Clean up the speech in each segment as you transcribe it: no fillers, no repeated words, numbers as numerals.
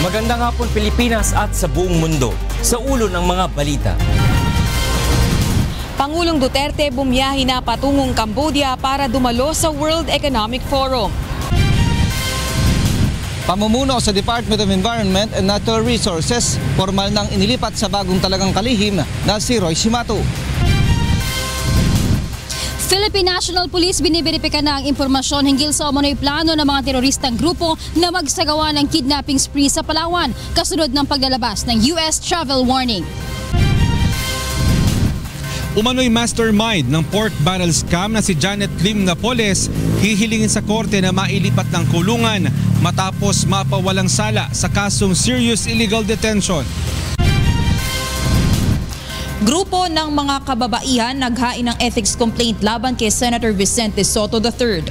Magandang hapon Pilipinas at sa buong mundo. Sa ulo ng mga balita. Pangulong Duterte bumiyahe na patungong Cambodia para dumalo sa World Economic Forum. Pamumuno sa Department of Environment and Natural Resources, formal nang inilipat sa bagong talagang kalihim na si Roy Cimatu. Philippine National Police biniberipika na ang impormasyon hinggil sa umano'y plano ng mga teroristang grupo na magsagawa ng kidnapping spree sa Palawan kasunod ng paglalabas ng US travel warning. Umano'y mastermind ng pork barrel scam na si Janet Lim Napoles hihilingin sa korte na mailipat ng kulungan matapos mapawalang sala sa kasong serious illegal detention. Grupo ng mga kababaihan naghain ng ethics complaint laban kay Senator Vicente Soto III.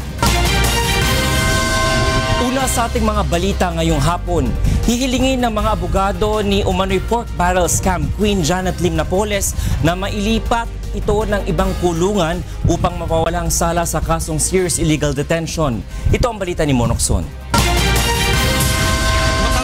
Una sa ating mga balita ngayong hapon, hihilingin ng mga abogado ni umano'y pork barrel scam Queen Janet Lim Napoles na mailipat ito ng ibang kulungan upang mapawalang sala sa kasong serious illegal detention. Ito ang balita ni Monokson.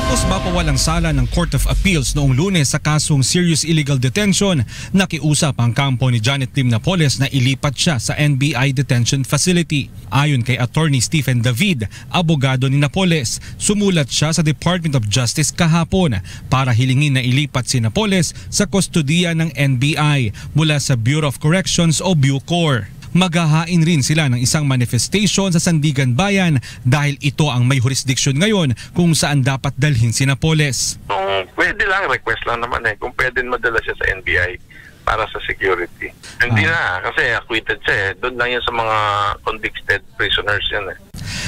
Matapos mapawalang sala ng Court of Appeals noong Lunes sa kasong serious illegal detention, nakiusap ang kampo ni Janet Lim Napoles na ilipat siya sa NBI Detention Facility. Ayon kay Attorney Stephen David, abogado ni Napoles, sumulat siya sa Department of Justice kahapon para hilingin na ilipat si Napoles sa kustodiya ng NBI mula sa Bureau of Corrections o Bucor. Maghahain rin sila ng isang manifestation sa Sandigan Bayan dahil ito ang may jurisdiction ngayon kung saan dapat dalhin si Napoles. Kung pwede lang, request lang naman kung pwede madala siya sa NBI para sa security. Hindi na, kasi acquitted siya Doon lang yan sa mga convicted prisoners yan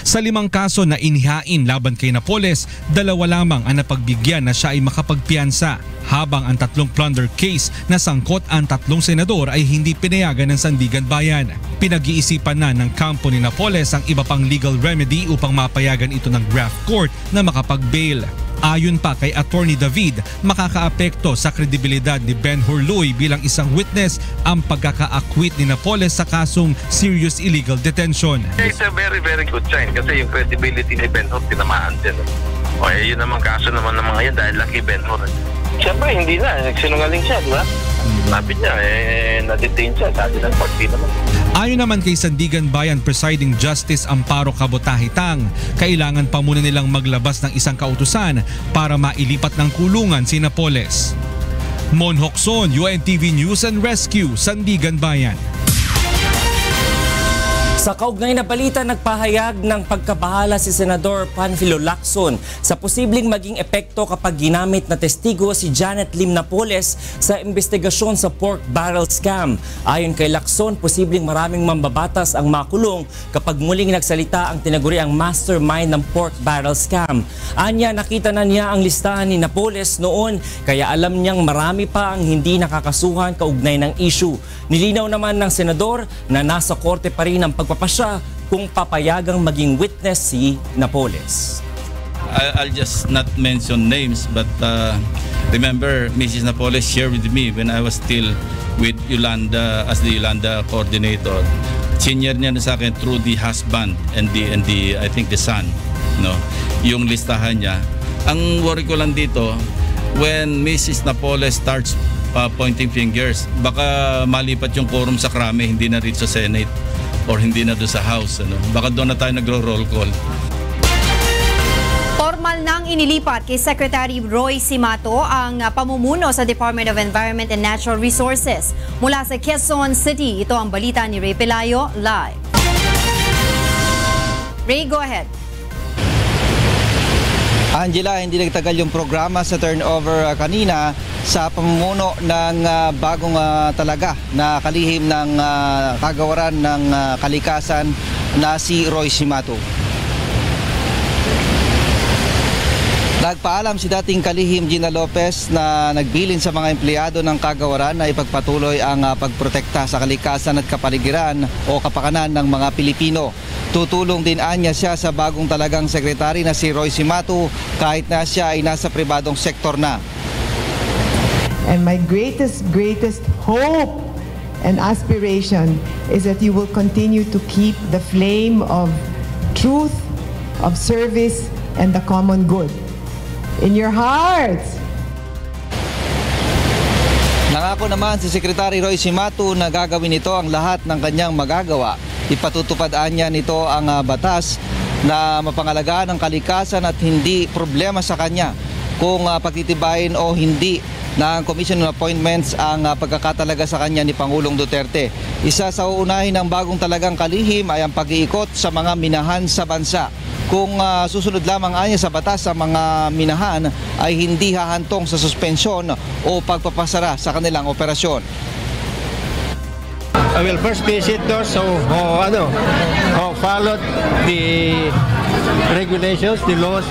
Sa 5 kaso na inihain laban kay Napoles, 2 lamang ang napagbigyan na siya ay makapagpiyansa, habang ang 3 plunder case na sangkot ang 3 senador ay hindi pinayagan ng Sandigan Bayan. Pinag-iisipan na ng kampo ni Napoles ang iba pang legal remedy upang mapayagan ito ng graft court na makapag-bail. Ayon pa kay Attorney David, makakaapekto sa kredibilidad ni Ben Hurluy bilang isang witness ang pagkaka-acquit ni Napoles sa kasong serious illegal detention. It's a very, very good sign kasi yung credibility ni Ben Hur tinamaan din. Yun naman kaso naman ng mga yan dahil laki Ben Hur. Siyempre, hindi na. Nagsinungaling siya, di ba? Sabi niya, na-detain siya. Sabi ng party naman. Ayon naman kay Sandigan Bayan Presiding Justice Amparo Cabotahitang, kailangan pa muna nilang maglabas ng isang kautusan para mailipat ng kulungan si Napoles. Mon Hokson, UNTV News and Rescue, Sandigan Bayan. Sa kaugnay na balita, nagpahayag ng pagkabahala si Senador Panfilo Lacson sa posibleng maging epekto kapag ginamit na testigo si Janet Lim Napoles sa investigasyon sa pork barrel scam. Ayon kay Lacson, posibleng maraming mambabatas ang makulong kapag muling nagsalita ang tinaguriang mastermind ng pork barrel scam. Anya, nakita na niya ang listahan ni Napoles noon, kaya alam niyang marami pa ang hindi nakakasuhan kaugnay ng issue. Nilinaw naman ng senador na nasa korte pa rin ang pagpapasya kung papayagang maging witness si Napoles. I'll just not mention names, but remember, Mrs. Napoles shared with me when I was still with Yolanda as the Yolanda coordinator. Senior niya na sa akin through the husband and the I think the son, no, yung listahan niya. Ang worry ko lang dito, when Mrs. Napoles starts pointing fingers, baka malipat yung quorum sa krame, hindi na rin sa Senate or hindi na doon sa House. Baka doon na tayo nagro-roll call. Formal nang inilipat kay Secretary Roy Cimatu ang pamumuno sa Department of Environment and Natural Resources. Mula sa Quezon City, ito ang balita ni Ray Pelayo, live. Ray, go ahead. Angela, hindi nagtagal yung programa sa turnover kanina sa pamumuno ng bagong talaga na kalihim ng kagawaran ng kalikasan na si Roy Cimatu. Nagpaalam si dating kalihim Gina Lopez na nagbilin sa mga empleyado ng kagawaran na ipagpatuloy ang pagprotekta sa kalikasan at kapaligiran o kapakanan ng mga Pilipino. Tutulong din anya siya sa bagong talagang sekretary na si Roy Cimatu kahit na siya ay nasa pribadong sektor na. And my greatest hope and aspiration is that you will continue to keep the flame of truth, of service, and the common good in your hearts. Nangako naman si Secretary Roy Cimatu na gagawin nito ang lahat ng kanyang magagawa. Ipatutupad niya nito ang batas na mapangalagaan ang kalikasan at hindi problema sa kanya kung pagtitibayin o hindi ng Commission on Appointments ang pagkakatalaga sa kanya ni Pangulong Duterte. Isa sa uunahin ng bagong talagang kalihim ay ang pag-iikot sa mga minahan sa bansa. Kung susunod lamang anya sa batas sa mga minahan ay hindi hahantong sa suspensyon o pagpapasara sa kanilang operasyon. I will first visit those who followed the regulations, the laws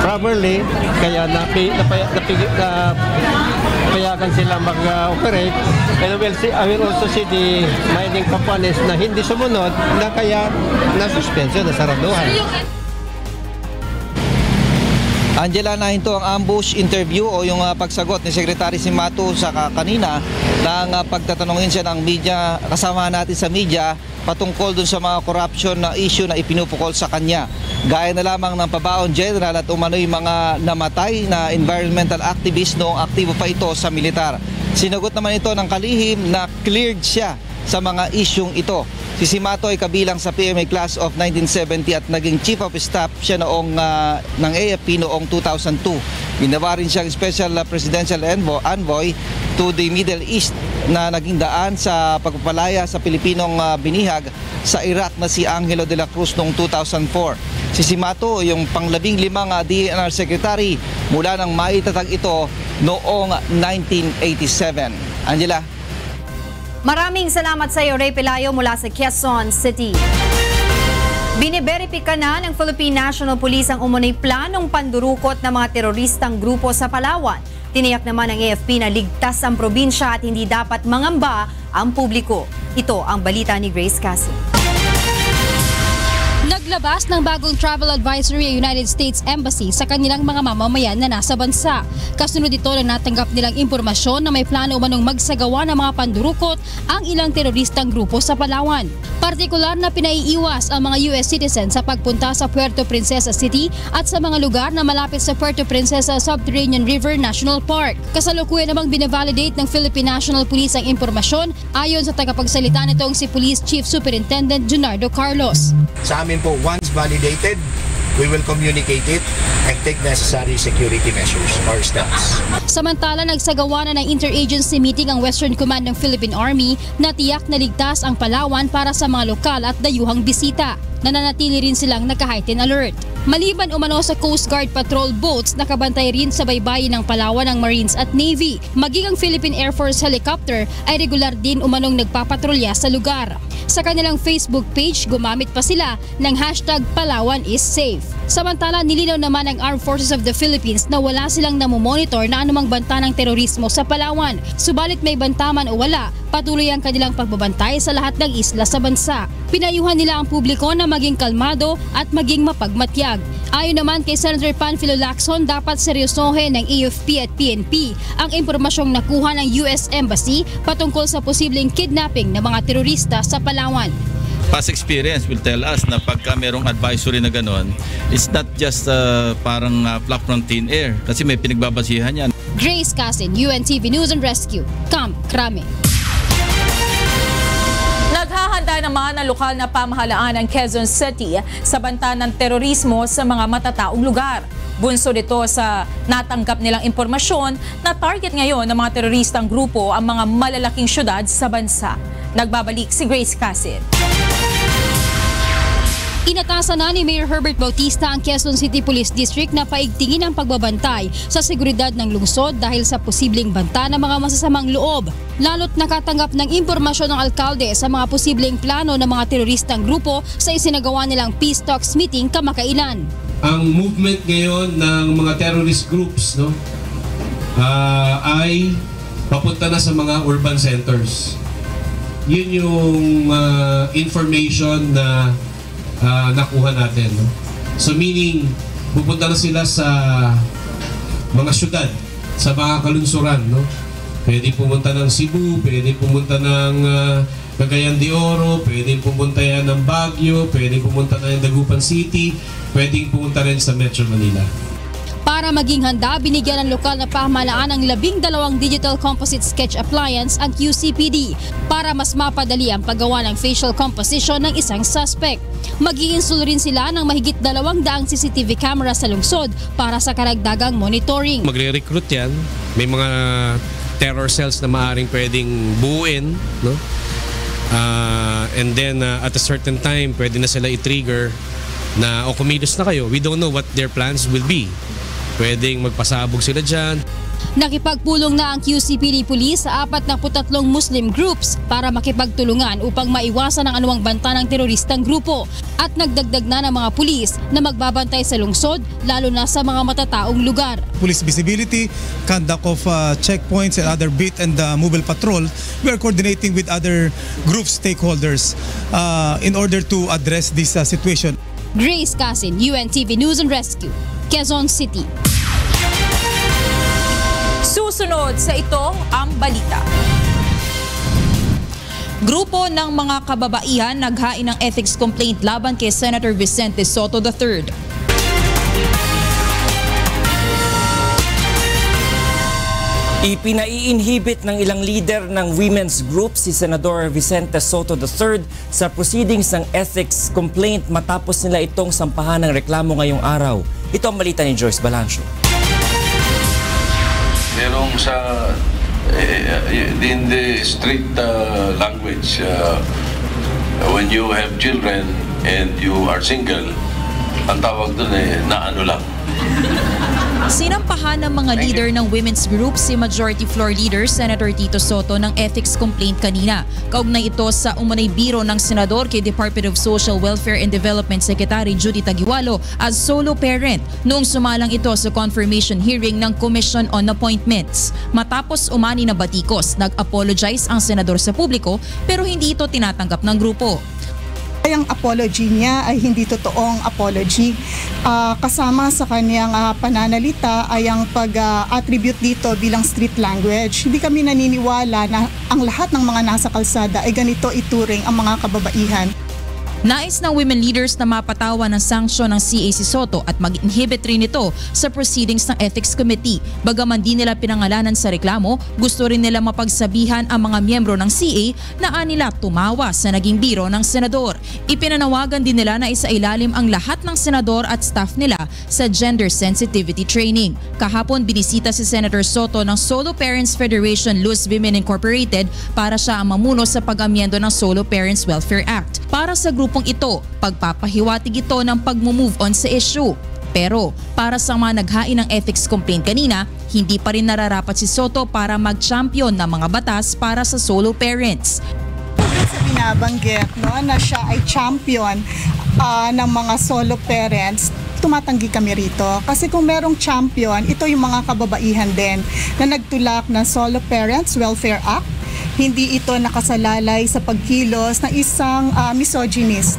properly, kaya napayagan sila mag-operate. And I will also see the mining companies na hindi sumunod na kaya na-suspension, nasaraduhan. Angela, nahinto ang ambush interview o yung pagsagot ni Secretary Cimatu sa kanina nang pagtatanungin siya ng media, kasama natin sa media patungkol dun sa mga corruption na issue na ipinupukol sa kanya. Gaya na lamang ng Pabaon General at umano'y mga namatay na environmental activist noong aktibo pa ito sa militar. Sinagot naman ito ng kalihim na cleared siya sa mga isyung ito. Si Cimatu ay kabilang sa PMA Class of 1970 at naging Chief of Staff siya noong ng AFP noong 2002. Ginawa rin siyang Special Presidential Envoy to the Middle East na naging daan sa pagpapalaya sa Pilipinong binihag sa Iraq na si Angelo de la Cruz noong 2004. Si Cimatu yung pang-15 DENR Secretary mula nang maitatag ito noong 1987. Angela. Maraming salamat sa iyo, Ray Pelayo mula sa Quezon City. Biniberipika na ng Philippine National Police ang umunay planong pandurukot ng mga teroristang grupo sa Palawan. Tiniyak naman ng AFP na ligtas ang probinsya at hindi dapat mangamba ang publiko. Ito ang balita ni Grace Cassie. Naglabas ng bagong travel advisory ang United States Embassy sa kanilang mga mamamayan na nasa bansa. Kasunod ito na natanggap nilang impormasyon na may plano umanong magsagawa ng mga pandurukot ang ilang teroristang grupo sa Palawan. Partikular na pinaiiwas ang mga US citizens sa pagpunta sa Puerto Princesa City at sa mga lugar na malapit sa Puerto Princesa Subterranean River National Park. Kasalukuyan namang binavalidate ng Philippine National Police ang impormasyon ayon sa tagapagsalita nitong si Police Chief Superintendent Junardo Carlos. Sa amin po, once validated, we will communicate it and take necessary security measures or steps. Samantala, nagsagawa na ng interagency meeting ang Western Command ng Philippine Army na tiyak na ligtas ang Palawan para sa mga lokal at dayuhang bisita. Nananatili rin silang naka-heightened alert. Maliban umano sa Coast Guard patrol boats, nakabantay rin sa baybayin ng Palawan ng Marines at Navy. Maging ang Philippine Air Force helicopter ay regular din umanong nagpapatrolya sa lugar. Sa kanilang Facebook page, gumamit pa sila ng hashtag Palawan is safe. Samantala, nilinaw naman ng Armed Forces of the Philippines na wala silang namomonitor na anumang banta ng terorismo sa Palawan. Subalit may banta man o wala, patuloy ang kanilang pagbabantay sa lahat ng isla sa bansa. Pinayuhan nila ang publiko na maging kalmado at maging mapagmatyag. Ayon naman kay Senator Panfilo Lacson, dapat seryosohin ng AFP at PNP ang impormasyong nakuha ng US Embassy patungkol sa posibleng kidnapping ng mga terorista sa Palawan. Past experience will tell us na pagka merong advisory na ganon, it's not just parang flap from thin air kasi may pinagbabasihan yan. Grace Casin, UNTV News and Rescue, Camp Crame. Naghahanda naman ang lokal na pamahalaan ng Quezon City sa banta ng terorismo sa mga matataong lugar. Bunso dito sa natanggap nilang impormasyon na target ngayon ng mga teroristang grupo ang mga malalaking syudad sa bansa. Nagbabalik si Grace Casin. Inatasan na ni Mayor Herbert Bautista ang Quezon City Police District na paigtingin ang pagbabantay sa seguridad ng lungsod dahil sa posibleng banta ng mga masasamang loob. Lalo't nakatanggap ng impormasyon ng alkalde sa mga posibleng plano ng mga teroristang grupo sa isinagawa nilang peace talks meeting kamakailan. Ang movement ngayon ng mga terrorist groups ay papunta na sa mga urban centers. Yun yung information na nakuha natin. So meaning, pupunta na sila sa mga syudad, sa mga kalunsuran. Pwede pumunta ng Cebu, pwede pumunta ng Cagayan de Oro, pwede pumunta yan ng Baguio, pwede pumunta na ng Dagupan City, pwede pumunta rin sa Metro Manila. Para maging handa, binigyan ng lokal na pamahalaan ng 12 digital composite sketch appliance ang QCPD para mas mapadali ang paggawa ng facial composition ng isang suspect. Mag-i-install rin sila ng mahigit 200 CCTV camera sa lungsod para sa karagdagang monitoring. Magre-recruit yan. May mga terror cells na maaaring pwedeng buuin, no? And then at a certain time, pwede na sila i-trigger na kumilos na kayo. We don't know what their plans will be. Pwedeng magpasabog sila dyan. Nakipagpulong na ang QCPD Police sa 43 Muslim groups para makipagtulungan upang maiwasan ang anumang banta ng teroristang grupo. At nagdagdag na ng mga pulis na magbabantay sa lungsod, lalo na sa mga matataong lugar. Police visibility, conduct of checkpoints and other beat and mobile patrol. We are coordinating with other group stakeholders in order to address this situation. Grace Casin, UNTV News and Rescue, Quezon City. Susunod sa ito ang balita. Grupo ng mga kababaihan naghain ng ethics complaint laban kay Senator Vicente Soto III. Ipinai-inhibit ng ilang leader ng women's group si Senador Vicente Soto III sa proceedings ng ethics complaint matapos nila itong sampahan ng reklamo ngayong araw. Ito ang balita ni Joyce Balancio. Merong sa in the strict language, when you have children and you are single, ang tawag doon na ano lang. Sinampahan ng mga leader ng women's group si Majority Floor Leader Senator Tito Soto ng ethics complaint kanina. Kaugnay ito sa umunay biro ng senador kay Department of Social Welfare and Development Secretary Judy Taguiwalo as solo parent noong sumalang ito sa confirmation hearing ng Commission on Appointments. Matapos umani na batikos, nag-apologize ang senador sa publiko pero hindi ito tinatanggap ng grupo. Ang apology niya ay hindi totoong apology. Kasama sa kanyang pananalita ay ang pag-attribute dito bilang street language. Hindi kami naniniwala na ang lahat ng mga nasa kalsada ay ganito ituring ang mga kababaihan. Nais ng women leaders na mapatawa ng sanksyon ng CA si Soto at mag-inhibit rin ito sa proceedings ng Ethics Committee. Bagaman di nila pinangalanan sa reklamo, gusto rin nila mapagsabihan ang mga miyembro ng CA na anila tumawa sa naging biro ng senador. Ipinanawagan din nila na isailalim ang lahat ng senador at staff nila sa gender sensitivity training. Kahapon binisita si Senator Soto ng Solo Parents Federation Luz Women Incorporated para siya ang mamuno sa pag-amyendo ng Solo Parents Welfare Act. Para sa grupong ito, pagpapahiwatig ito ng pag-move on sa issue. Pero para sa mga naghain ng ethics complaint kanina, hindi pa rin nararapat si Soto para mag-champion ng mga batas para sa solo parents. Sa binabanggit na siya ay champion ng mga solo parents, tumatanggi kami rito. Kasi kung merong champion, ito yung mga kababaihan din na nagtulak ng Solo Parents Welfare Act. Hindi ito nakasalalay sa pagkilos ng isang misogynist.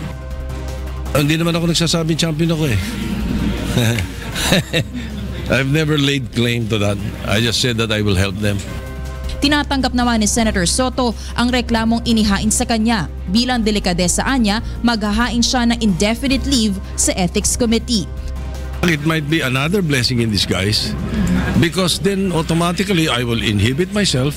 Hindi naman ako nagsasabing champion ako I've never laid claim to that. I just said that I will help them. Tinatanggap naman ni Senator Soto ang reklamong inihain sa kanya. Bilang delikadesaan niya, maghahain siya ng indefinite leave sa Ethics Committee. It might be another blessing in disguise because then automatically I will inhibit myself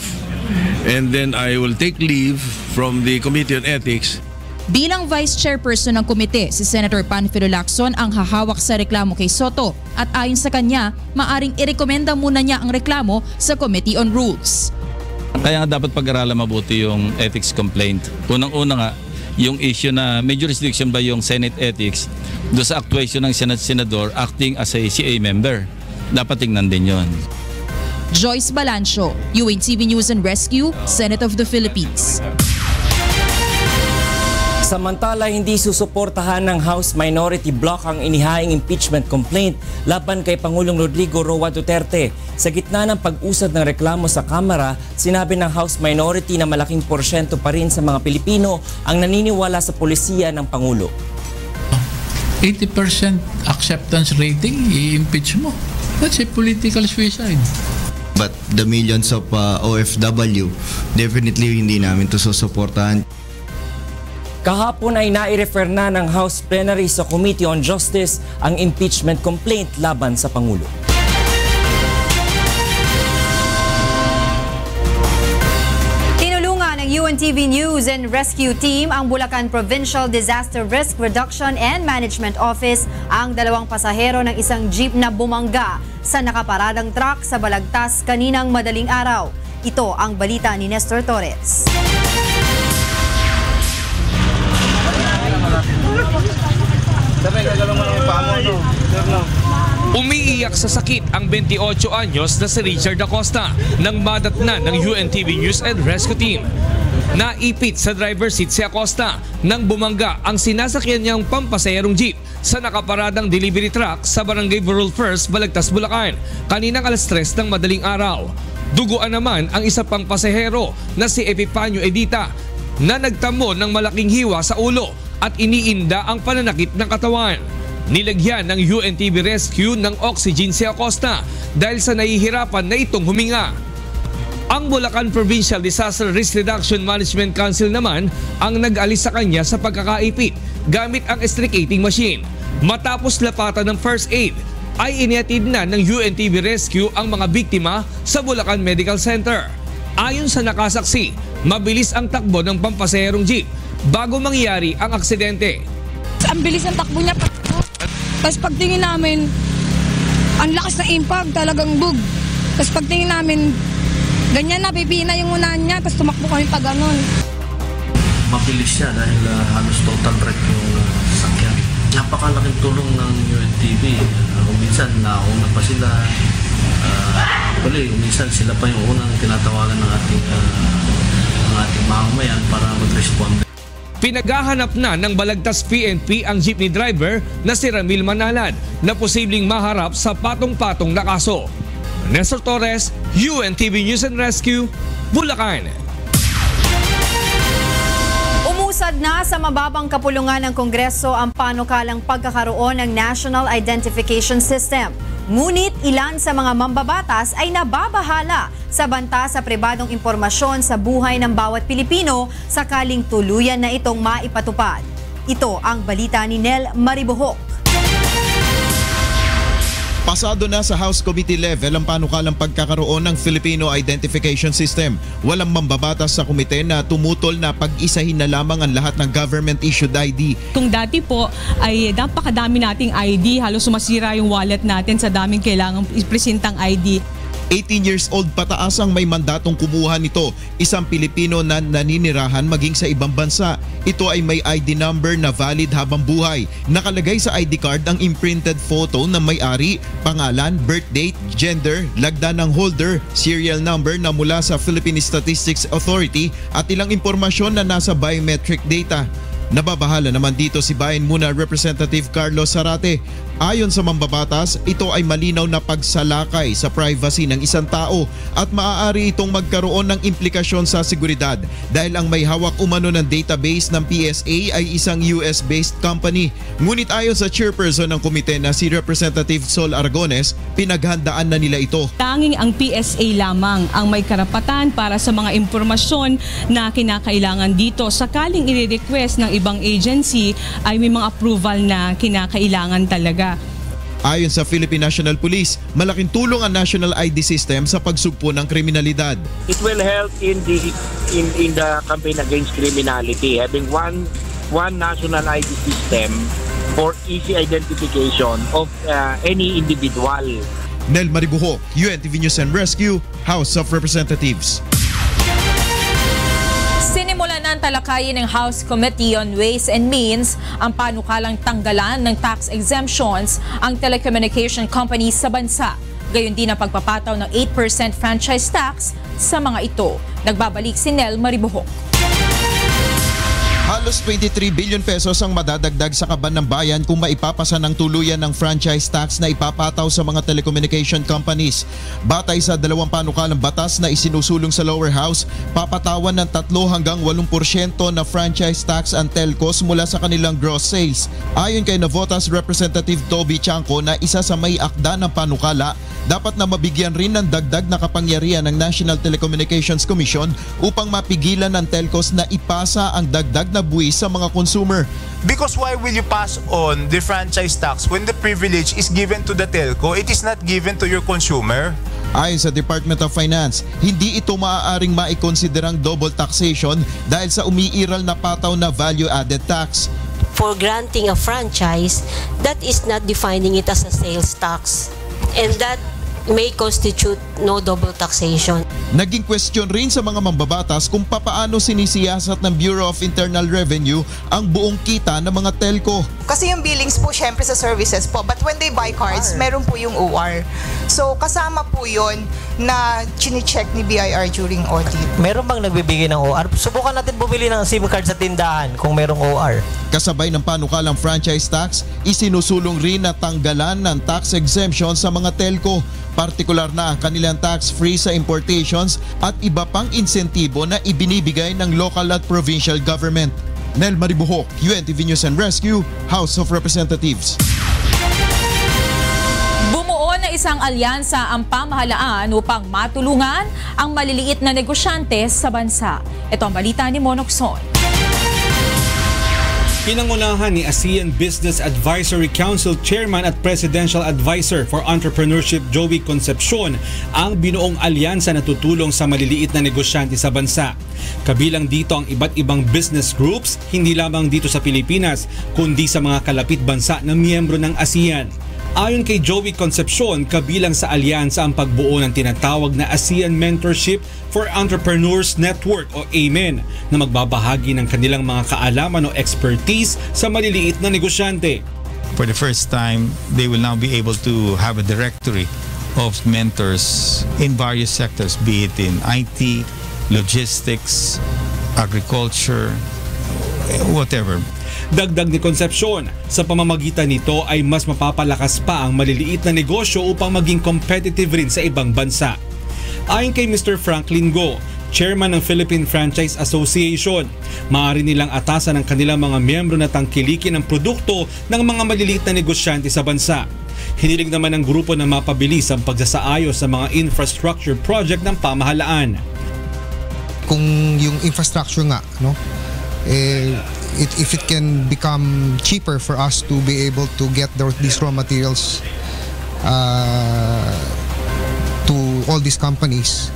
and then I will take leave from the Committee on Ethics. Bilang Vice Chairperson ng komite, si Senator Panfilo Lacson ang hahawak sa reklamo kay Soto at ayon sa kanya, maaring irekomenda muna niya ang reklamo sa Committee on Rules. Kaya nga dapat pag-aralan mabuti yung ethics complaint. Unang-una nga, yung issue na may jurisdiction ba yung Senate Ethics doon sa actuation ng Senador acting as a CA member. Dapat tingnan din yon. Joyce Balancio, UNTV News and Rescue, Senate of the Philippines. Samantala, hindi susuportahan ng House Minority Bloc ang inihaing impeachment complaint laban kay Pangulong Rodrigo Roa Duterte. Sa gitna ng pag-usad ng reklamo sa Kamara, sinabi ng House Minority na malaking porsyento pa rin sa mga Pilipino ang naniniwala sa polisiya ng Pangulo. 80% acceptance rating, i-impeach mo. That's a political suicide. But the millions of OFW, definitely hindi namin ito susuportahan. Kahapon ay nai-refer na ng House Plenary sa Committee on Justice ang impeachment complaint laban sa Pangulo. UNTV News and Rescue Team, ang Bulacan Provincial Disaster Risk Reduction and Management Office, ang dalawang pasahero ng isang jeep na bumangga sa nakaparadang truck sa Balagtas kaninang madaling araw. Ito ang balita ni Nestor Torres. Umiiyak sa sakit ang 28 anyos na si Richard Acosta nang madatnan ng UNTV News and Rescue Team. Naipit sa driver's seat si Acosta nang bumangga ang sinasakyan niyang pampasaherong jeep sa nakaparadang delivery truck sa Barangay Burol First, Balagtas, Bulacan kaninang alas 3 ng madaling araw. Duguan naman ang isa pang pasahero na si Epifanio Edita na nagtamo ng malaking hiwa sa ulo at iniinda ang pananakit ng katawan. Nilagyan ng UNTV Rescue ng oxygen si Acosta dahil sa nahihirapan na itong huminga. Ang Bulacan Provincial Disaster Risk Reduction Management Council naman ang nag-alis sa kanya sa pagkakaipit gamit ang extricating machine. Matapos lapatan ng first aid, ay inihatid na ng UNTV Rescue ang mga biktima sa Bulacan Medical Center. Ayon sa nakasaksi, mabilis ang takbo ng pampasaherong jeep bago mangyari ang aksidente. Ang bilis ng takbo niya. Tapos pagtingin namin, ang lakas na impact, talagang bug. Tapos pagtingin namin, ganyan na, pipina yung unahan niya, tapos tumakbo kami pa ganun. Mabilis siya dahil halos total wreck yung sasakyan. Napakalaking tulong ng UNTV. Minsan nauna pa sila. Minsan sila pa yung unang tinatawagan ng ating mamamayan para mag-respond. Pinaghahanap na ng Balagtas PNP ang jeepney driver na si Ramil Manalad na posibleng maharap sa patong-patong na kaso. Nestor Torres, UNTV News and Rescue, Bulacan. Umusad na sa mababang kapulungan ng Kongreso ang panukalang pagkakaroon ng National Identification System. Ngunit ilan sa mga mambabatas ay nababahala sa banta sa pribadong impormasyon sa buhay ng bawat Pilipino sakaling tuluyan na itong maipatupad. Ito ang balita ni Nel Maribohok. Pasado na sa House Committee level ang panukalang pagkakaroon ng Filipino Identification System. Walang mambabatas sa komite na tumutol na pag-isahin na lamang ang lahat ng government-issued ID. Kung dati po ay napakadami nating ID, halos sumasira yung wallet natin sa daming kailangang ipresentang ID. 18 years old pataas ang may mandatong kumuha nito, isang Pilipino na naninirahan maging sa ibang bansa. Ito ay may ID number na valid habang buhay. Nakalagay sa ID card ang imprinted photo ng may-ari, pangalan, birth date, gender, lagda ng holder, serial number na mula sa Philippine Statistics Authority at ilang impormasyon na nasa biometric data. Nababahala naman dito si Bayan Muna Representative Carlos Zarate. Ayon sa mambabatas, ito ay malinaw na pagsalakay sa privacy ng isang tao at maaari itong magkaroon ng implikasyon sa seguridad dahil ang may hawak umano ng database ng PSA ay isang US-based company. Ngunit ayon sa chairperson ng komite na si Representative Sol Aragones, pinaghandaan na nila ito. Tanging ang PSA lamang ang may karapatan para sa mga impormasyon na kinakailangan dito. Sakaling i-request ng ibang agency ay may mga approval na kinakailangan talaga. Ayon sa Philippine National Police, malaking tulong ang National ID System sa pagsugpo ng kriminalidad. It will help in the campaign against criminality, having one national ID system for easy identification of any individual. Nel Maribuho, UNTV News and Rescue, House of Representatives. Sinimulan ng talakayin ng House Committee on Ways and Means ang panukalang tanggalan ng tax exemptions ang telecommunication companies sa bansa. Gayon din ang pagpapataw ng 8% franchise tax sa mga ito. Nagbabalik si Nel Maribohok. Halos 23 billion pesos ang madadagdag sa kaban ng bayan kung maipapasa ng tuluyan ng franchise tax na ipapataw sa mga telecommunication companies. Batay sa dalawang panukalang batas na isinusulong sa lower house, papatawan ng 3 hanggang 8% na franchise tax ang telcos mula sa kanilang gross sales. Ayon kay Navotas Representative Toby Chanco na isa sa may akda ng panukala, dapat na mabigyan rin ng dagdag na kapangyarihan ng National Telecommunications Commission upang mapigilan ng telcos na ipasa ang dagdag na buwis sa mga consumer. Because why will you pass on the franchise tax when the privilege is given to the telco? It is not given to your consumer. Ayon sa Department of Finance, hindi ito maaaring maikonsiderang double taxation dahil sa umiiral na pataw na value-added tax. For granting a franchise, that is not defining it as a sales tax, and that may constitute no double taxation. Naging question rin sa mga mambabatas kung papaano sinisiyasat ng Bureau of Internal Revenue ang buong kita ng mga telco. Kasi yung billings po syempre sa services po, but when they buy cards, meron po yung OR. So kasama po yun na chine-check ni BIR during audit. Meron bang nagbibigay ng OR? Subukan natin bumili ng SIM card sa tindahan kung merong OR. Kasabay ng panukalang franchise tax, isinusulong rin na tanggalan ng tax exemption sa mga telco. Partikular na ang kanilang tax-free sa importations at iba pang insentibo na ibinibigay ng local at provincial government. Nel Maribuhok, UNTV News and Rescue, House of Representatives. Bumuo na isang alyansa ang pamahalaan upang matulungan ang maliliit na negosyante sa bansa. Ito ang balita ni Monokson. Pinangunahan ni ASEAN Business Advisory Council Chairman at Presidential Advisor for Entrepreneurship Joey Concepcion ang binuong alyansa na tutulong sa maliliit na negosyante sa bansa. Kabilang dito ang iba't ibang business groups, hindi lamang dito sa Pilipinas, kundi sa mga kalapit bansa na miyembro ng ASEAN. Ayon kay Joey Concepcion, kabilang sa alyansa ang pagbuo ng tinatawag na ASEAN Mentorship for Entrepreneurs Network o AMEN na magbabahagi ng kanilang mga kaalaman o expertise sa maliliit na negosyante. For the first time, they will now be able to have a directory of mentors in various sectors, be it in IT, logistics, agriculture, whatever. Dagdag ni Concepcion, sa pamamagitan nito ay mas mapapalakas pa ang maliliit na negosyo upang maging competitive rin sa ibang bansa. Ayon kay Mr. Franklin Go, Chairman ng Philippine Franchise Association, maaari nilang atasan ng kanilang mga miyembro na tangkilikin ang produkto ng mga maliliit na negosyante sa bansa. Hiniling naman ng grupo na mapabilis ang pagsasaayos sa mga infrastructure project ng pamahalaan. Kung yung infrastructure nga, no? If it can become cheaper for us to be able to get these raw materials to all these companies,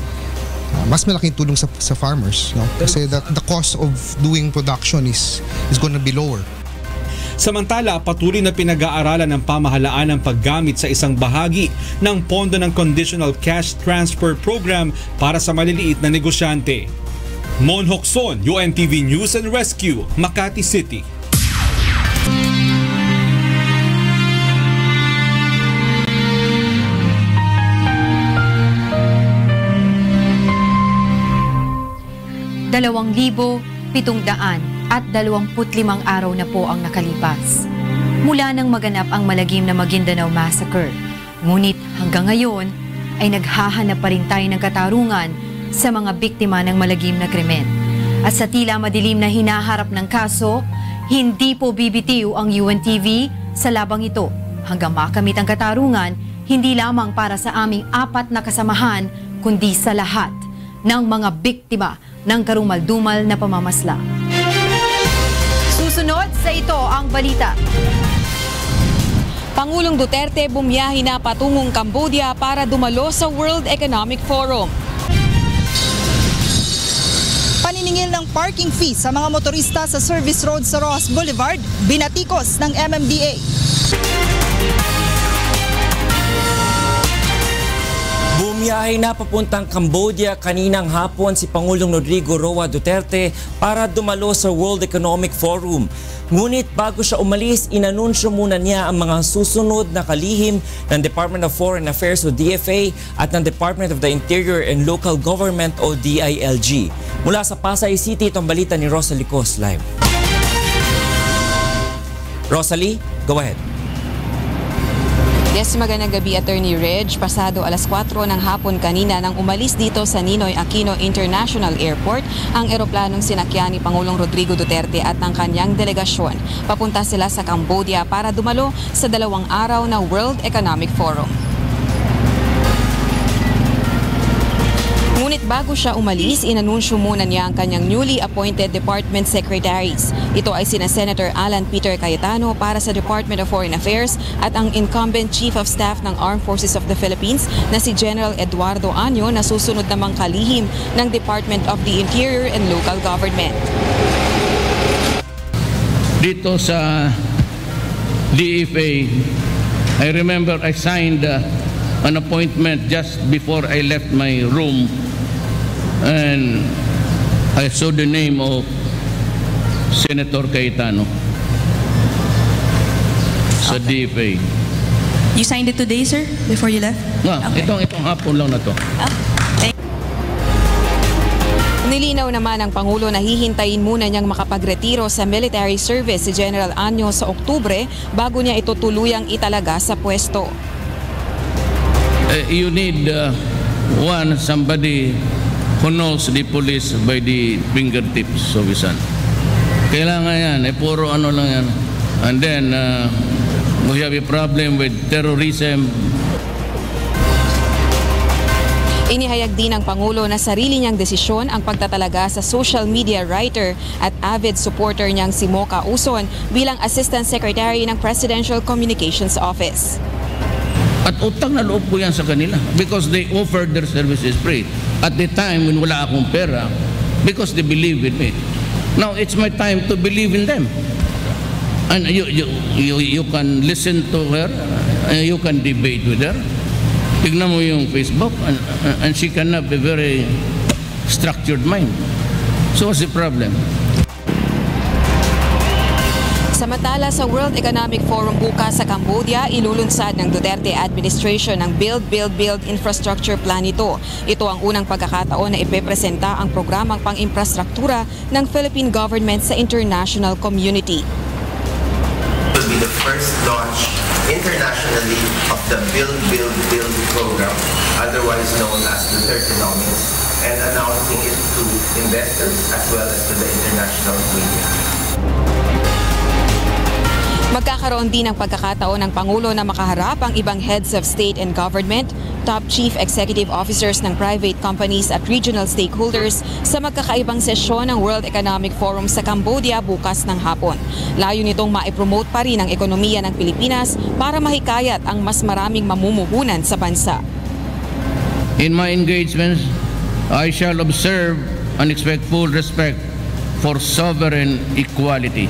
mas malaking tulong sa farmers, no? Kasi the cost of doing production is going to be lower. Samantala, patuloy na pinag-aaralan ng pamahalaan ang paggamit sa isang bahagi ng pondo ng Conditional Cash Transfer Program para sa maliliit na negosyante. Mon Hokson, UNTV News and Rescue, Makati City. at 25 araw na po ang nakalipas. Mula nang maganap ang malagim na Maguindanao Massacre. Ngunit hanggang ngayon ay naghahanap pa rin tayo ng katarungan sa mga biktima ng malagim na krimen. At sa tila madilim na hinaharap ng kaso, hindi po bibitiw ang UNTV sa labang ito hanggang makamit ang katarungan hindi lamang para sa aming 4 na kasamahan kundi sa lahat ng mga biktima ng karumaldumal na pamamasla. Susunod sa ito ang balita. Pangulong Duterte bumiyahe na patungong Cambodia para dumalo sa World Economic Forum. Paniningil ng parking fee sa mga motorista sa service road sa Ross Boulevard, binatikos ng MMDA. Bumiyahe na papuntang Cambodia kaninang hapon si Pangulong Rodrigo Roa Duterte para dumalo sa World Economic Forum. Ngunit bago siya umalis, inanunsyo muna niya ang mga susunod na kalihim ng Department of Foreign Affairs o DFA at ng Department of the Interior and Local Government o DILG. Mula sa Pasay City, itong balita ni Rosalie Cos live. Rosalie, go ahead. Yes, magandang gabi, Attorney Reg. Pasado alas 4 ng hapon kanina nang umalis dito sa Ninoy Aquino International Airport ang eroplanong sinakyan ni Pangulong Rodrigo Duterte at ng kanyang delegasyon. Papunta sila sa Cambodia para dumalo sa 2 araw na World Economic Forum. Ngunit bago siya umalis, inanunsyo muna niya ang kanyang newly appointed department secretaries. Ito ay sina Senator Alan Peter Cayetano para sa Department of Foreign Affairs at ang incumbent Chief of Staff ng Armed Forces of the Philippines na si General Eduardo Año na susunod namang kalihim ng Department of the Interior and Local Government. Dito sa DFA, I remember I signed an appointment just before I left my room, and I saw the name of Senator Cayetano sa DFA. You signed it today, sir, before you left? No, itong hapon lang na to. Nilinaw naman ng Pangulo na hihintayin muna niyang makapagretiro sa military service si General Año sa Oktubre bago niya ito tuluyang italaga sa pwesto. You need somebody who knows the police by the fingertips, so Visan. Kailangan yan, puro ano lang yan. And then, we have a problem with terrorism. Inihayag din ng Pangulo na sarili niyang desisyon ang pagtatalaga sa social media writer at avid supporter niyang si Mocha Uson bilang Assistant Secretary ng Presidential Communications Office. At utang na loob ko yan sa kanila because they offered their services free. At the time when wala akong pera, because they believe in me. Now it's my time to believe in them. And you can listen to her, you can debate with her. Tignan mo yung Facebook, and she can have a very structured mind. So what's the problem? Samantala sa World Economic Forum bukas sa Cambodia, ilulunsad ng Duterte administration ang Build Infrastructure Plan nito. Ito ang unang pagkakataon na ipepresenta ang programang pang-infrastruktura ng Philippine government sa international community. It will be the first launch internationally of the Build program, otherwise known as Dutertenomics, and announcing it to investors as well as to the international media. Magkakaroon din ng pagkakataon ng Pangulo na makaharap ang ibang heads of state and government, top chief executive officers ng private companies at regional stakeholders sa magkakaibang sesyon ng World Economic Forum sa Cambodia bukas ng hapon. Layo nitong maipromote pa rin ang ekonomiya ng Pilipinas para mahikayat ang mas maraming mamumuhunan sa bansa. In my engagements, I shall observe and expect full respect for sovereign equality.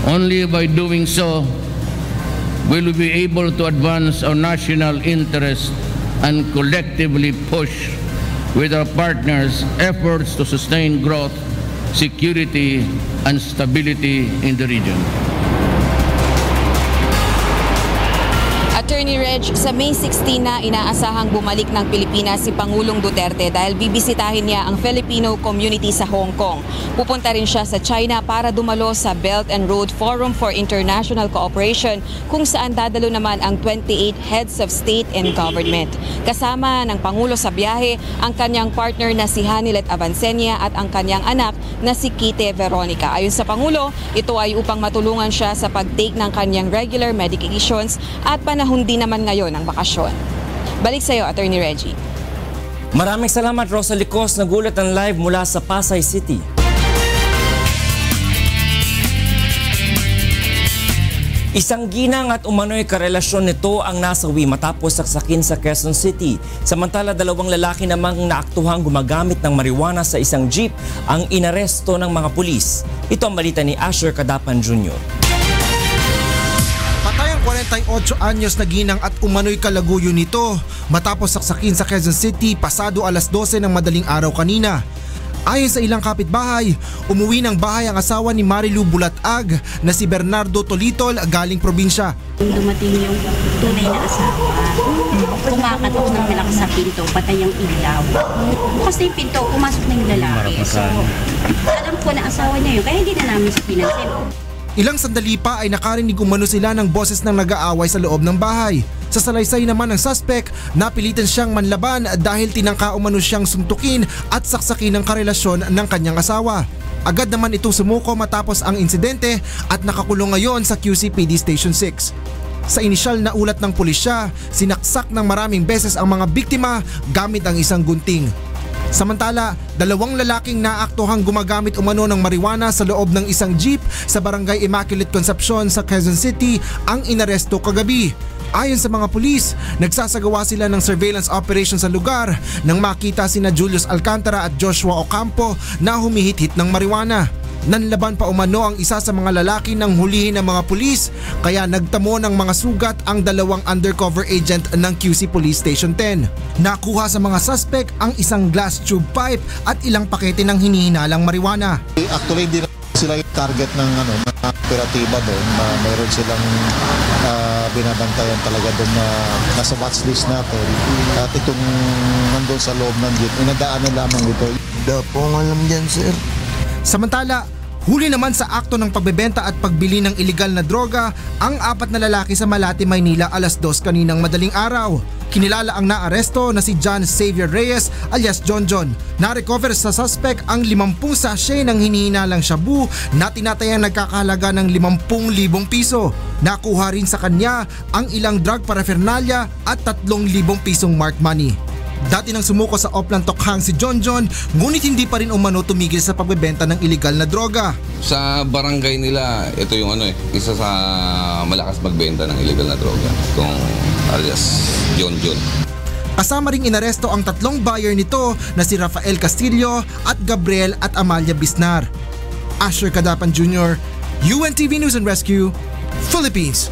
Only by doing so will we be able to advance our national interest and collectively push with our partners efforts to sustain growth, security, and stability in the region. Attorney Reg, sa May 16 na inaasahang bumalik ng Pilipinas si Pangulong Duterte dahil bibisitahin niya ang Filipino community sa Hong Kong. Pupunta rin siya sa China para dumalo sa Belt and Road Forum for International Cooperation kung saan dadalo naman ang 28 heads of state and government. Kasama ng Pangulo sa biyahe ang kanyang partner na si Hanilet Avancenia at ang kanyang anak na si Kite Veronica. Ayon sa Pangulo, ito ay upang matulungan siya sa pag-take ng kanyang regular medications at panahon din naman ngayon ang bakasyon. Balik sa iyo, Attorney Reggie. Maraming salamat, Rosalie Cos. Nagulat ang live mula sa Pasay City. Isang ginang at umano'y karelasyon nito ang nasawi matapos saksakin sa Quezon City. Samantala, dalawang lalaki namang naaktuhang gumagamit ng marijuana sa isang jeep ang inaresto ng mga pulis. Ito ang balita ni Asher Cadapan Jr. Patay ang 48 anyos na ginang at umano'y kalaguyo nito matapos saksakin sa Quezon City pasado alas 12 ng madaling araw kanina. Ayon sa ilang kapitbahay, umuwi ng bahay ang asawa ni Marilu Bulatag na si Bernardo Tolitol galing probinsya. Dumating yung tunay na asawa, kumakatok ng malakas sa pinto, patay ang ilaw. Bukas na yung pinto, pumasok na yung lalaki. So, alam ko na asawa niya yun, kaya hindi na namin sa pinansin. Ilang sandali pa ay nakarinig umano sila ng boses ng nag-aaway sa loob ng bahay. Sa salaysay naman ng suspect, napilitan siyang manlaban dahil tinangka umano siyang suntukin at saksakin ng karelasyon ng kanyang asawa. Agad naman itong sumuko matapos ang insidente at nakakulong ngayon sa QCPD Station 6. Sa inisyal na ulat ng pulisya, sinaksak ng maraming beses ang mga biktima gamit ang isang gunting. Samantala, 2 lalaking naaktuhang gumagamit umano ng marijuana sa loob ng isang jeep sa Barangay Immaculate Concepcion sa Quezon City ang inaresto kagabi. Ayon sa mga pulis, nagsasagawa sila ng surveillance operation sa lugar nang makita sina Julius Alcantara at Joshua Ocampo na humihit-hit ng marijuana. Nanlaban pa umano ang isa sa mga lalaki nang hulihin ng mga pulis, kaya nagtamo ng mga sugat ang 2 undercover agent ng QC Police Station 10. Nakuha sa mga suspect ang isang glass tube pipe at ilang pakete ng hinihinalang marijuana. Actually, hindi sila yung target ng operatiba doon. Mayroon silang binabantayan talaga doon na nasa watchlist natin. At itong nandun sa loob ng jeep, inadaanan lamang ito. Wala pong alam dyan, sir. Samantala, huli naman sa akto ng pagbebenta at pagbili ng iligal na droga ang 4 na lalaki sa Malate, Maynila alas 2 kaninang madaling araw. Kinilala ang naaresto na si John Xavier Reyes alias John John. Na-recover sa suspect ang 50 sachet ng hinihinalang shabu na tinatayang nagkakahalaga ng 50,000 piso. Nakuha rin sa kanya ang ilang drug paraphernalia at 3,000 pisong marked money. Dati nang sumuko sa Oplan Tokhang si John John, ngunit hindi pa rin umano tumigil sa pagbebenta ng iligal na droga. Sa barangay nila, ito yung isa sa malakas magbenta ng iligal na droga, itong alias John John. Kasama ring inaresto ang 3 buyer nito na si Rafael Castillo at Gabriel at Amalia Bisnar. Asher Cadapan Jr., UNTV News and Rescue, Philippines.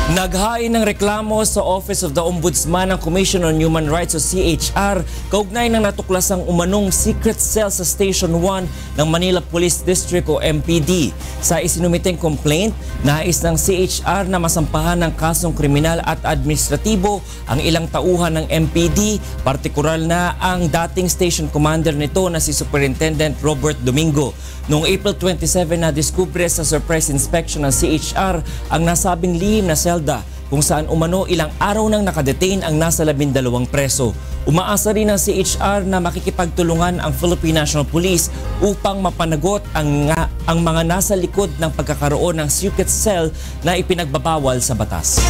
Naghain ng reklamo sa Office of the Ombudsman ng Commission on Human Rights o CHR kaugnay ng natuklasang umanong secret cell sa Station 1 ng Manila Police District o MPD. Sa isinumiteng complaint, nais ng CHR na masampahan ng kasong kriminal at administratibo ang ilang tauhan ng MPD, partikular na ang dating station commander nito na si Superintendent Robert Domingo. Noong April 27 na diskubre sa surprise inspection ng CHR ang nasabing lihim na selda kung saan umano ilang araw nang nakadetain ang nasa 12 preso. Umaasa rin ng CHR na makikipagtulungan ang Philippine National Police upang mapanagot ang mga nasa likod ng pagkakaroon ng secret cell na ipinagbabawal sa batas.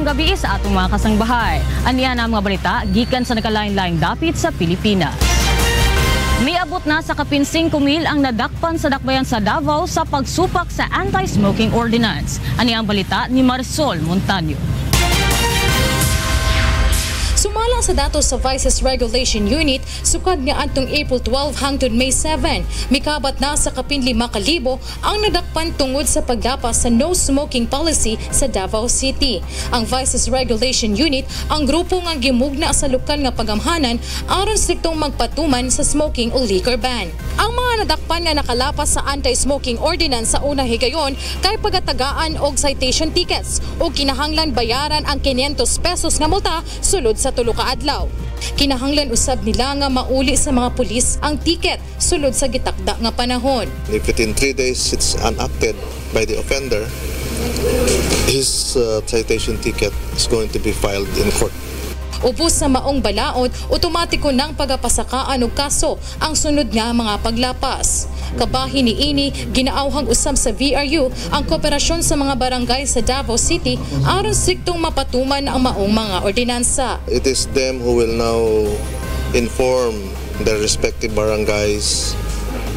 Gabi sa atong mga kasangbahay. Aniya na mga balita, gikan sa nakalain-laing dapit sa Pilipinas. Miabot na sa kapin 5,000 ang nadakpan sa dakbayan sa Davao sa pagsupak sa anti-smoking ordinance. Aniya ang balita ni Marisol Montaño. Sumala sa datos sa Vices Regulation Unit, sukad nga antong April 12 hangtod May 7, mikabat na sa kapin 5,000 ang nadakpan tungod sa paggapas sa no smoking policy sa Davao City. Ang Vices Regulation Unit ang grupo nga gimugna sa lokal nga pagamhanan aron striktong magpatuman sa smoking o liquor ban. Ang mga nadakpan nga nakalapas sa anti-smoking ordinance sa unang higayon kay pagatagaan og citation tickets o kinahanglan bayaran ang 500 pesos nga multa sulod sa 3 ka adlaw. Kinahanglan usab nila nga mauli sa mga pulis ang ticket sulod sa gitakda nga panahon. If within 3 days it's enacted by the offender, his citation ticket is going to be filed in court. Ubos sa maong balaod, otomatiko ng pagapasakaan og kaso ang sunod nga mga paglapas. Kabahin ni ini, ginaawhang usab sa VRU ang kooperasyon sa mga barangay sa Davao City aron striktong mapatuman ang maong mga ordinansa. It is them who will now inform their respective barangays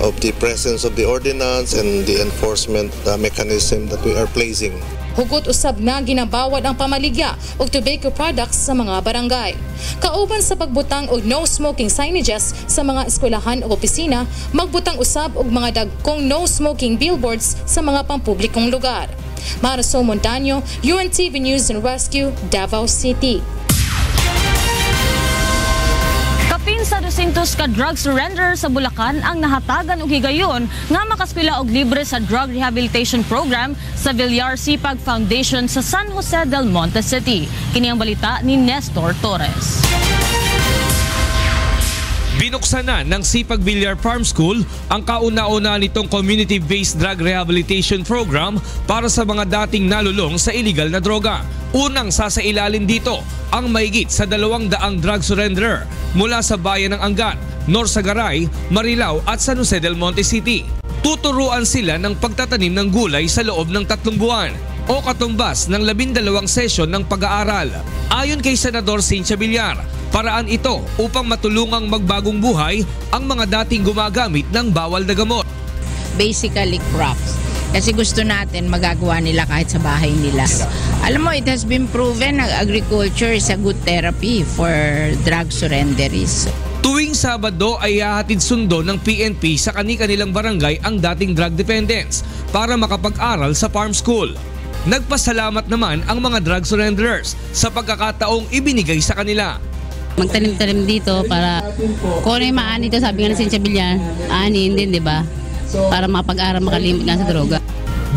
of the presence of the ordinance and the enforcement mechanism that we are placing. Hugot usab nga ginabawad ang pamaligya og tobacco products sa mga barangay. Kauban sa pagbutang og no smoking signages sa mga eskwelahan o opisina, magbutang usab og mga dagkong no smoking billboards sa mga pampublikong lugar. Marisol Montaño, UNTV News and Rescue, Davao City. Kapin sa 200 ka drug surrender sa Bulacan ang nahatagan og higayon nga makaskwela og libre sa drug rehabilitation program sa Villar Sipag Foundation sa San Jose del Monte City. Kini ang balita ni Nestor Torres. Binuksan na ng Sipag Villar Farm School ang kauna-una nitong community-based drug rehabilitation program para sa mga dating nalulong sa illegal na droga. Unang sasailalim dito ang mahigit sa 200 drug surrenderer mula sa bayan ng Angat, Norsagaray, Marilao at San Jose del Monte City. Tuturuan sila ng pagtatanim ng gulay sa loob ng 3 buwan. o katumbas ng 12 sesyon ng pag-aaral. Ayon kay Senador Cynthia Villar, paraan ito upang matulungang magbagong buhay ang mga dating gumagamit ng bawal na gamot. Basically crops. Kasi gusto natin magagawa nila kahit sa bahay nila. Alam mo, it has been proven na agriculture is a good therapy for drug surrenderies. Tuwing Sabado ay hahatid sundo ng PNP sa kani-kanilang barangay ang dating drug dependents para makapag-aral sa farm school. Nagpasalamat naman ang mga drug surrenderers sa pagkakataong ibinigay sa kanila. Magtanim-tanim dito para kung ano yung maani dito, sabi nga ng Cynthia Villar, aanin din, di ba? Para makapag-aral, makalimit nga sa droga.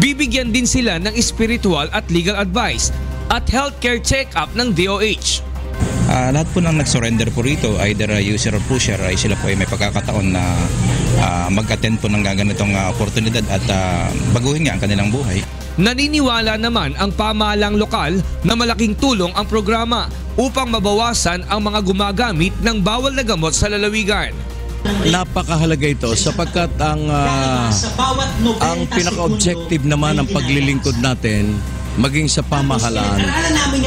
Bibigyan din sila ng spiritual at legal advice at healthcare check-up ng DOH. Lahat po ng nag-surrender po rito, either user or pusher, ay sila po ay may pagkakataon na mag-attend po ng ganitong oportunidad at baguhin nga ang kanilang buhay. Naniniwala naman ang pamahalang lokal na malaking tulong ang programa upang mabawasan ang mga gumagamit ng bawal na gamot sa lalawigan. Napakahalaga ito sapagkat ang pinaka-objective naman ng paglilingkod natin maging sa pamahalaan,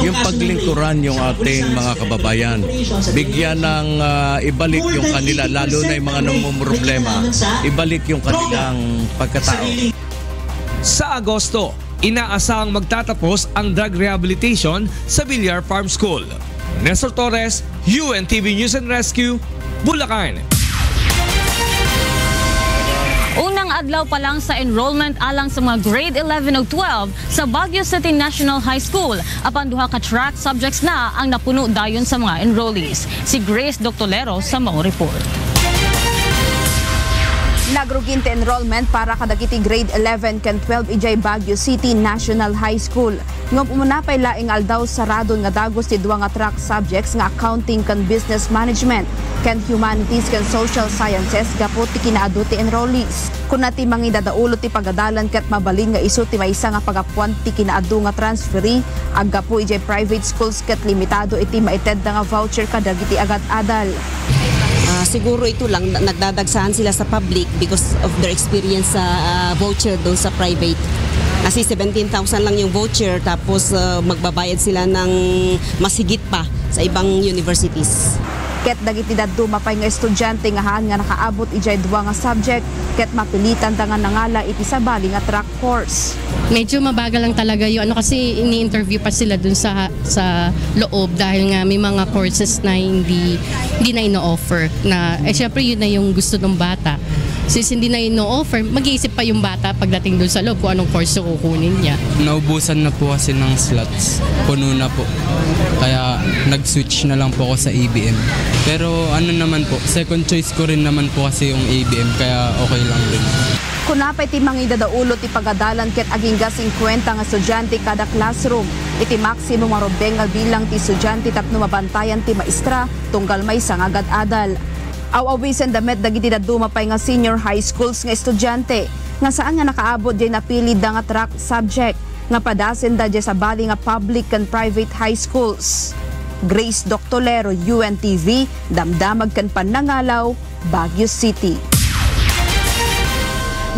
yung paglingkuran yung ating mga kababayan. Bigyan ng ibalik yung kanila, lalo na yung mga namumroblema, ibalik yung kanilang pagkatao. Sa Agosto, inaasahang magtatapos ang drug rehabilitation sa Villar Farm School. Nestor Torres, UNTV News and Rescue, Bulacan. Unang adlaw pa lang sa enrollment alang sa mga grade 11 o 12 sa Baguio City National High School. Apan duha ka track subjects na ang napuno dayon sa mga enrollees. Si Grace Doctolero sa Mao Report. Nagruginte enrollment para kadagiti grade 11 ken 12 ijay Baguio City National High School. Ngam umunapay laing aldaw saradon nga dagos ti duwa nga track subjects nga accounting ken business management ken humanities ken social sciences gapo ti kinaadu ti enrollees. Kuna ti mangidadaulo ti pagadalan ket mabalin nga isu ti maysa nga pagapuan ti kinaadu nga transferee aggapo ijay private schools ket limitado iti maited nga voucher kadagiti agad-adal. Siguro ito lang, nagdadagsahan sila sa public because of their experience sa voucher doon sa private. Kasi 17,000 lang yung voucher tapos magbabayad sila ng masigit pa sa ibang universities. Ket dagiti dadto mapay nga estudyante nga haan nga nakaabot ijay duwa nga subject ket mapilitan da nga nangala iti sabali nga track course. Medyo mabagal lang talaga yun kasi ini-interview pa sila dun sa loob dahil nga may mga courses na hindi na ino-offer na syempre yun na yung gusto ng bata. Since hindi na ino-offer, mag-iisip pa yung bata pagdating dun sa loob kung anong course yung kukunin niya. Naubusan na po kasi ng slots. Puno na po. Kaya nag-switch na lang po ako sa ABM. Pero ano naman po, second choice ko rin naman po kasi yung ABM kaya okay lang rin. Kunapay ti mangidadaulo ti pagadalan ket aging 50 nga estudyante kada classroom. Iti maximum nga robeng nga bilang ti estudyante tapno mabantayan ti maestra tunggal may agad-adal. Awawisen damet dagiti dadto mapay nga senior high schools nga estudyante nga saan nga nakaabot jay napili da nga track subject nga padasen da jay sa bali nga public and private high schools. Grace Doctolero, UNTV, damdamag kan Panangalaw, Baguio City.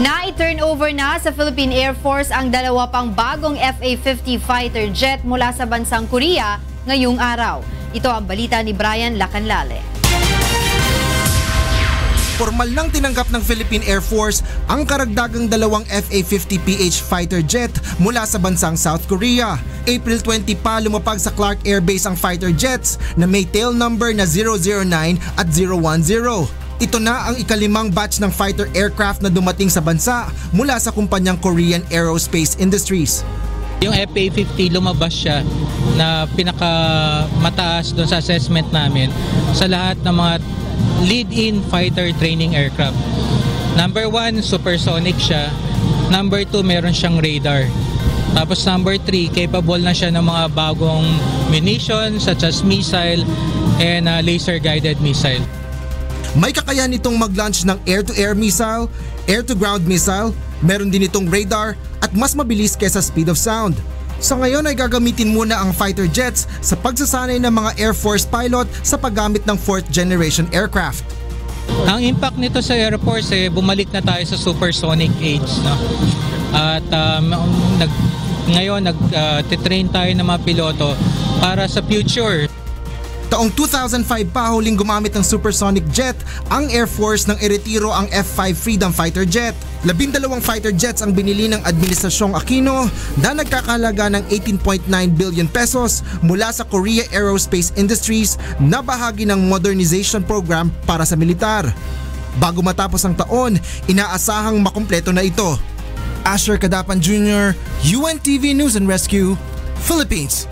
Na-turnover na sa Philippine Air Force ang dalawa pang bagong FA-50 fighter jet mula sa bansang Korea ngayong araw. Ito ang balita ni Brian Lacanlale. Formal nang tinanggap ng Philippine Air Force ang karagdagang dalawang FA-50PH fighter jet mula sa bansang South Korea. April 20 pa lumapag sa Clark Air Base ang fighter jets na may tail number na 009 at 010. Ito na ang ikalimang batch ng fighter aircraft na dumating sa bansa mula sa kumpanyang Korean Aerospace Industries. Yung FA-50 lumabas siya na pinakamataas doon sa assessment namin sa lahat ng mga lead-in fighter training aircraft. Number 1, supersonic siya. Number 2, meron siyang radar. Tapos number 3, capable na siya ng mga bagong munitions such as missile and laser-guided missile. May kakayahan itong mag-launch ng air-to-air missile, air-to-ground missile, meron din itong radar at mas mabilis kaysa speed of sound. Sa ngayon ay gagamitin muna ang fighter jets sa pagsasanay ng mga Air Force pilot sa paggamit ng 4th generation aircraft. Ang impact nito sa Air Force bumalik na tayo sa supersonic age, no? At ngayon nag-train tayo ng mga piloto para sa future. Taong 2005 pa huling gumamit ng supersonic jet ang Air Force nang iretiro ang F-5 Freedom Fighter Jet. 12 fighter jets ang binili ng Administrasyong Aquino na nagkakahalaga ng 18.9 billion pesos mula sa Korea Aerospace Industries na bahagi ng modernization program para sa militar. Bago matapos ang taon, inaasahang makumpleto na ito. Asher Cadapan Jr., UNTV News and Rescue, Philippines.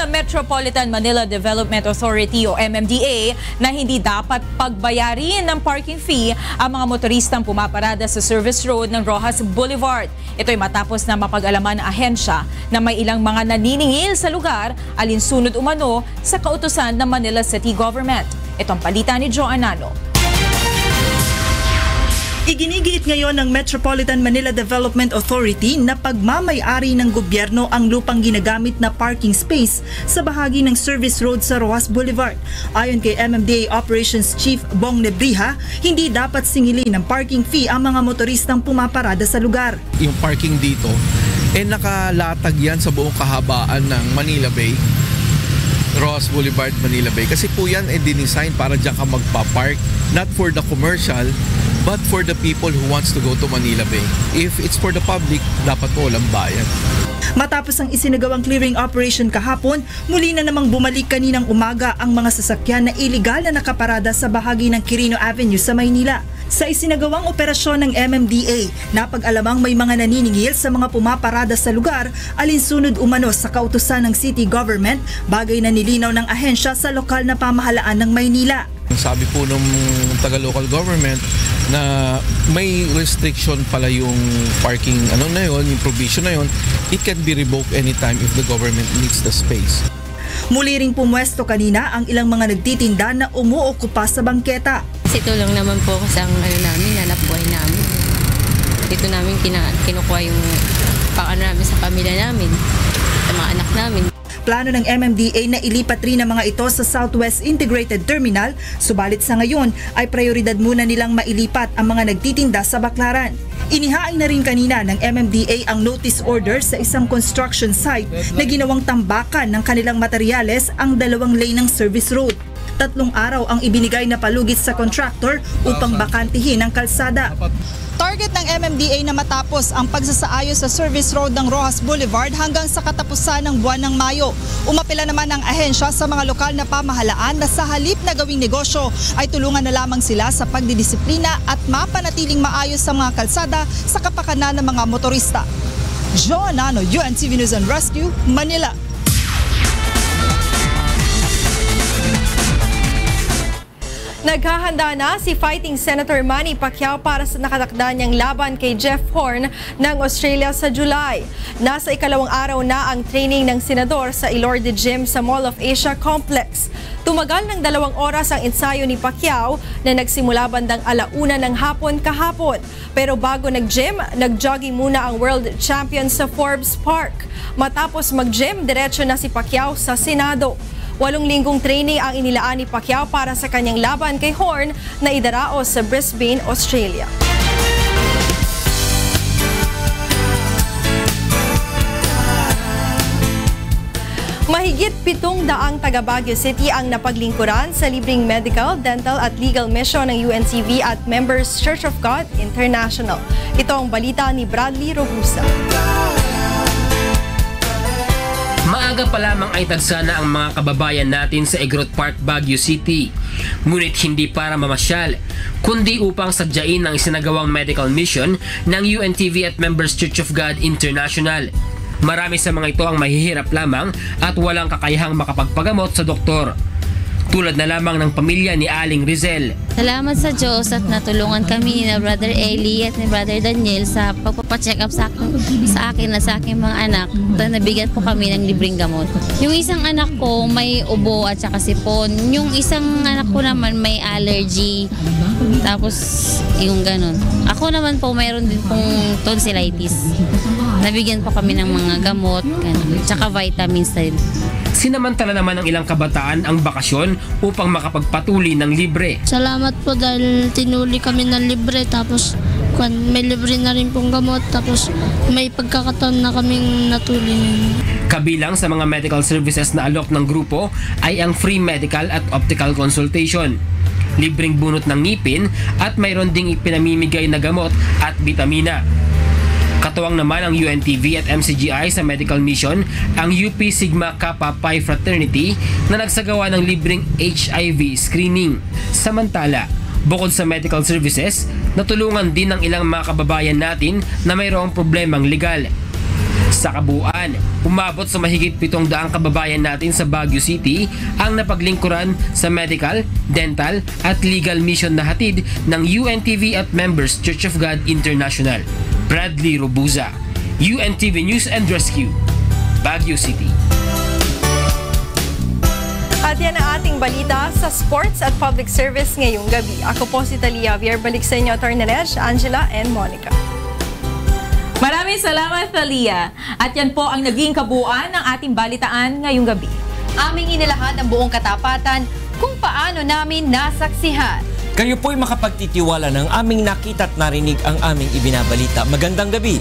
Ng Metropolitan Manila Development Authority o MMDA na hindi dapat pagbayarin ng parking fee ang mga motoristang pumaparada sa service road ng Roxas Boulevard. Ito'y matapos na mapag-alaman ng ahensya na may ilang mga naniningil sa lugar alinsunod umano sa kautusan ng Manila City Government. Itong palita ni Joe Anano. Iginigiit ngayon ng Metropolitan Manila Development Authority na pagmamay-ari ng gobyerno ang lupang ginagamit na parking space sa bahagi ng service road sa Roxas Boulevard. Ayon kay MMDA Operations Chief Bong Nebriha, hindi dapat singilin ng parking fee ang mga motoristang pumaparada sa lugar. Yung parking dito, nakalatag yan sa buong kahabaan ng Manila Bay, Roxas Boulevard, Manila Bay. Kasi po yan dinisign para dyan ka magpa-park, not for the commercial, but for the people who wants to go to Manila Bay. If it's for the public, dapat po walang bayad. Matapos ang isinagawang clearing operation kahapon, muli na namang bumalik kaninang umaga ang mga sasakyan na iligal na nakaparada sa bahagi ng Quirino Avenue sa Maynila. Sa isinagawang operasyon ng MMDA, napag-alamang may mga naniningil sa mga pumaparada sa lugar alinsunod umano sa kautusan ng city government, bagay na nilinaw ng ahensya sa lokal na pamahalaan ng Maynila. Sabi po ng taga-local government na may restriction pala yung parking yung provision na yun, it can be revoked anytime if the government needs the space. Muli ring pumwesto kanina ang ilang mga nagtitinda na umuokupa sa bangketa. Kasi ito lang naman po kasi ang hanap buhay namin. Dito namin kinukuha yung namin sa pamilya namin, sa mga anak namin. Plano ng MMDA na ilipat rin ang mga ito sa Southwest Integrated Terminal, subalit sa ngayon ay prioridad muna nilang mailipat ang mga nagtitinda sa Baclaran. Inihain na rin kanina ng MMDA ang notice order sa isang construction site na ginawang tambakan ng kanilang materyales ang 2 lane ng service road. 3 araw ang ibinigay na palugit sa contractor upang bakantihin ang kalsada. Target ng MMDA na matapos ang pagsasaayos sa service road ng Roxas Boulevard hanggang sa katapusan ng buwan ng Mayo. Umapila naman ang ahensya sa mga lokal na pamahalaan na sa halip na gawing negosyo ay tulungan na lamang sila sa pagdidisiplina at mapanatiling maayos sa mga kalsada sa kapakanan ng mga motorista. Joe Anano, UNTV News and Rescue, Manila. Naghahanda na si fighting Senator Manny Pacquiao para sa nakatakda niyang laban kay Jeff Horn ng Australia sa July. Nasa ikalawang araw na ang training ng senador sa Ilorde Gym sa Mall of Asia Complex. Tumagal ng 2 oras ang ensayo ni Pacquiao na nagsimula bandang 1:00 ng hapon kahapon. Pero bago nag-gym, nag-jogging muna ang world champion sa Forbes Park. Matapos mag-gym, diretso na si Pacquiao sa Senado. 8 linggong training ang inilaan ni Pacquiao para sa kanyang laban kay Horn na idaraos sa Brisbane, Australia. Mahigit 700 taga Baguio City ang napaglingkuran sa libreng medical, dental at legal mission ng UNTV at Members Church of God International. Ito ang balita ni Bradley Robusta. Maaga pa lamang ay tagsa na ang mga kababayan natin sa Egrot Park, Baguio City. Ngunit hindi para mamasyal, kundi upang sadyain ang isinagawang medical mission ng UNTV at Members Church of God International. Marami sa mga ito ang mahihirap lamang at walang kakayahang makapagpagamot sa doktor. Tulad na lamang ng pamilya ni Aling Rizel. Salamat sa Diyos at natulungan kami ni Brother Eli at ni Brother Daniel sa pagpapacheck up sa akin at sa aking mga anak. Nabigyan po kami ng libreng gamot. Yung isang anak ko may ubo at saka sipon. Yung isang anak ko naman may allergy. Tapos yung ganun. Ako naman po mayroon din pong tonsillitis. Nabigyan po kami ng mga gamot, ganun, tsaka vitamins din. Sinamantala naman ng ilang kabataan ang bakasyon upang makapagpatuli ng libre. Salamat po dahil tinuli kami ng libre tapos may libre na rin pong gamot, tapos may pagkakataon na kaming natulin. Kabilang sa mga medical services na alok ng grupo ay ang free medical at optical consultation, libreng bunot ng ngipin at mayroon ding ipinamimigay na gamot at bitamina. Katuwang naman ang UNTV at MCGI sa medical mission ang UP Sigma Kappa Pi Fraternity na nagsagawa ng libreng HIV screening. Samantala, bukod sa medical services, natulungan din ng ilang mga kababayan natin na mayroong problemang legal. Sa kabuuan, umabot sa mahigit 700 kababayan natin sa Baguio City ang napaglingkuran sa medical, dental at legal mission na hatid ng UNTV at members Church of God International. Bradley Robuza, UNTV News and Rescue, Baguio City. At yan ang ating balita sa sports at public service ngayong gabi. Ako po si Talia Vier. Balik sa inyo, Atty. Nesh, Angela, and Monica. Maraming salamat, Talia. At yan po ang naging kabuuan ng ating balitaan ngayong gabi. Aming inilahad ang buong katapatan kung paano namin nasaksihan. Kayo po'y makapagtitiwala ng aming nakita at narinig ang aming ibinabalita. Magandang gabi.